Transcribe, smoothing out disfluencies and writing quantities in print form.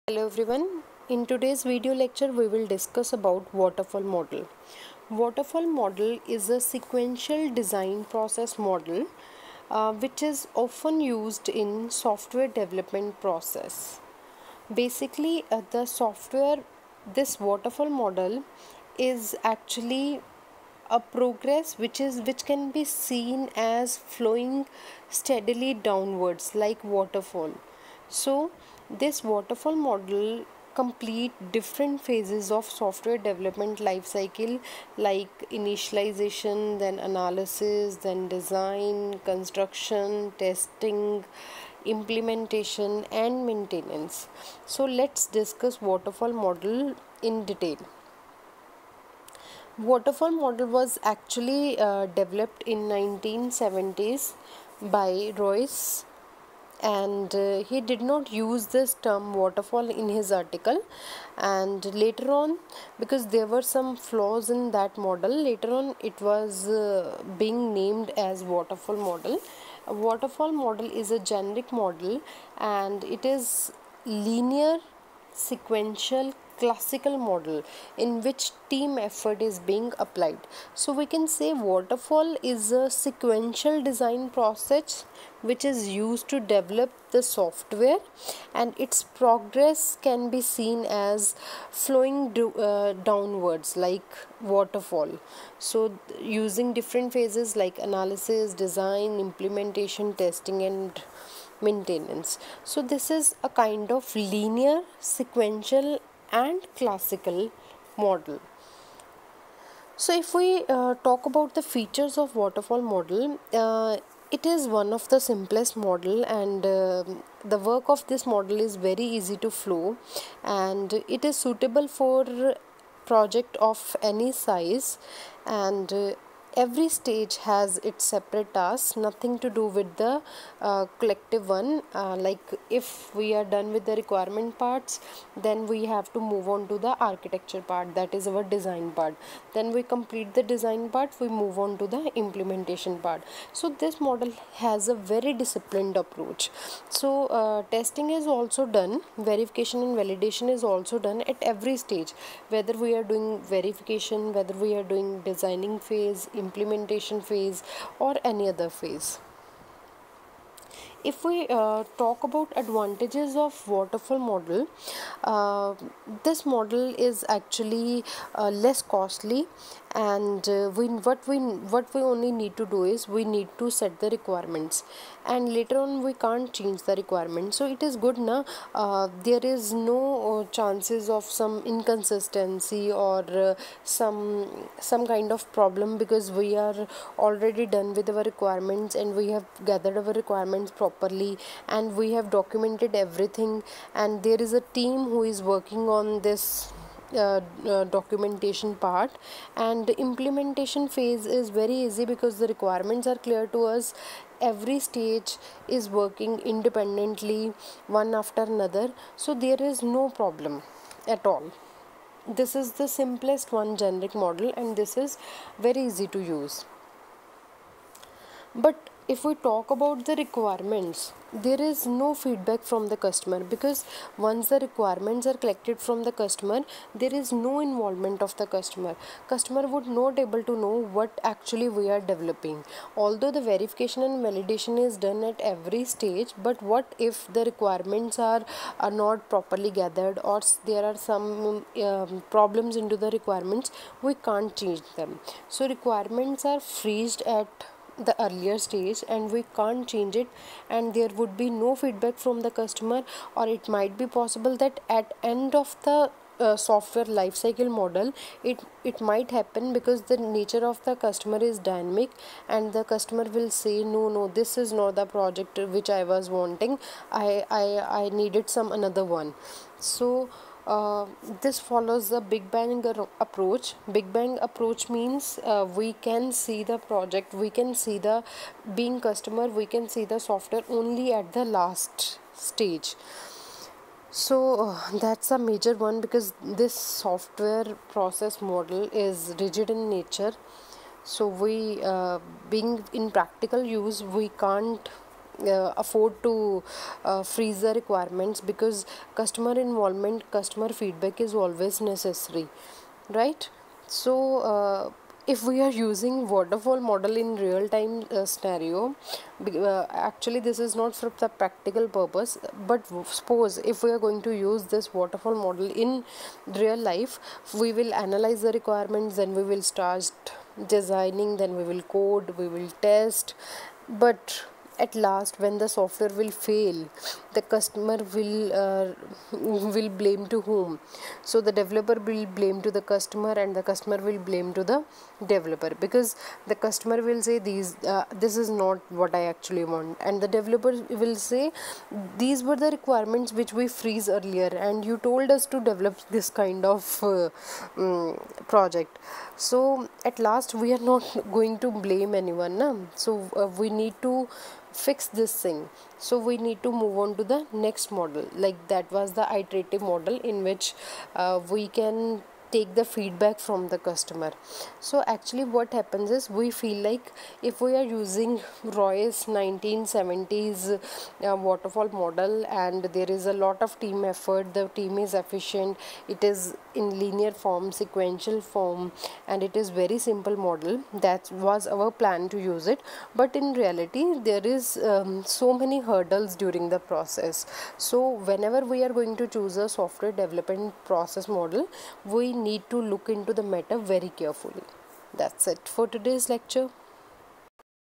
Hello everyone. In today's video lecture we will discuss about waterfall model. Waterfall model is a sequential design process model which is often used in software development process. Basically the software this waterfall model is actually a progress which can be seen as flowing steadily downwards like waterfall. So this waterfall model complete different phases of software development life cycle like initialization, then analysis, then design, construction, testing, implementation and maintenance. So let's discuss waterfall model in detail. Waterfall model was actually developed in 1970s by Royce, and he did not use this term waterfall in his article, and later on, because there were some flaws in that model, later on it was being named as waterfall model. A waterfall model is a generic model and it is linear, sequential, classical model in which team effort is being applied. So we can say waterfall is a sequential design process which is used to develop the software, and its progress can be seen as flowing downwards like waterfall. So using different phases like analysis, design, implementation, testing and maintenance. So this is a kind of linear, sequential and classical model. So if we talk about the features of waterfall model, it is one of the simplest model, and the work of this model is very easy to flow, and it is suitable for project of any size, and every stage has its separate tasks, nothing to do with the collective one. Like if we are done with the requirement parts, then we have to move on to the architecture part, that is our design part. Then we complete the design part, we move on to the implementation part. So this model has a very disciplined approach. So testing is also done, verification and validation is also done at every stage, whether we are doing verification, whether we are doing designing phase, implementation phase or any other phase. If we talk about advantages of waterfall model, uh, this model is actually less costly, and what we only need to do is we need to set the requirements, and later on we can't change the requirements. So it is good now. There is no chances of some inconsistency or some kind of problem, because we are already done with our requirements and we have gathered our requirements properly and we have documented everything, and there is a team who is working on this documentation part, and the implementation phase is very easy because the requirements are clear to us. Every stage is working independently one after another, so there is no problem at all. This is the simplest one generic model, and this is very easy to use. But if we talk about the requirements, there is no feedback from the customer, because once the requirements are collected from the customer, there is no involvement of the customer would not able to know what actually we are developing. Although the verification and validation is done at every stage, but what if the requirements are not properly gathered, or there are some problems into the requirements, we can't change them. So requirements are freezed at the earlier stage and we can't change it, and there would be no feedback from the customer. Or it might be possible that at end of the software lifecycle model, it might happen, because the nature of the customer is dynamic, and the customer will say no, this is not the project which I was wanting. I needed some another one. So this follows the Big Bang approach. Big Bang approach means we can see the project, we can see the being customer, we can see the software only at the last stage. So that's a major one, because this software process model is rigid in nature. So we being in practical use, we can't afford to freeze the requirements, because customer involvement, customer feedback is always necessary, right? So if we are using waterfall model in real time scenario, actually this is not for the practical purpose, but suppose if we are going to use this waterfall model in real life, we will analyze the requirements, then we will start designing, then we will code, we will test. But at last, when the software will fail, the customer will blame to whom? So the developer will blame to the customer, and the customer will blame to the developer, because the customer will say this is not what I actually want, and the developer will say these were the requirements which we freeze earlier, and you told us to develop this kind of project. So at last we are not going to blame anyone, na? So we need to fix this thing. So we need to move on to the next model, like that was the iterative model, in which we can take the feedback from the customer. So actually what happens is, we feel like if we are using Roy's 1970s waterfall model, and there is a lot of team effort, the team is efficient, it is in linear form, sequential form, and it is very simple model, that was our plan to use it. But in reality there is so many hurdles during the process. So whenever we are going to choose a software development process model, we need to look into the matter very carefully. That's it for today's lecture.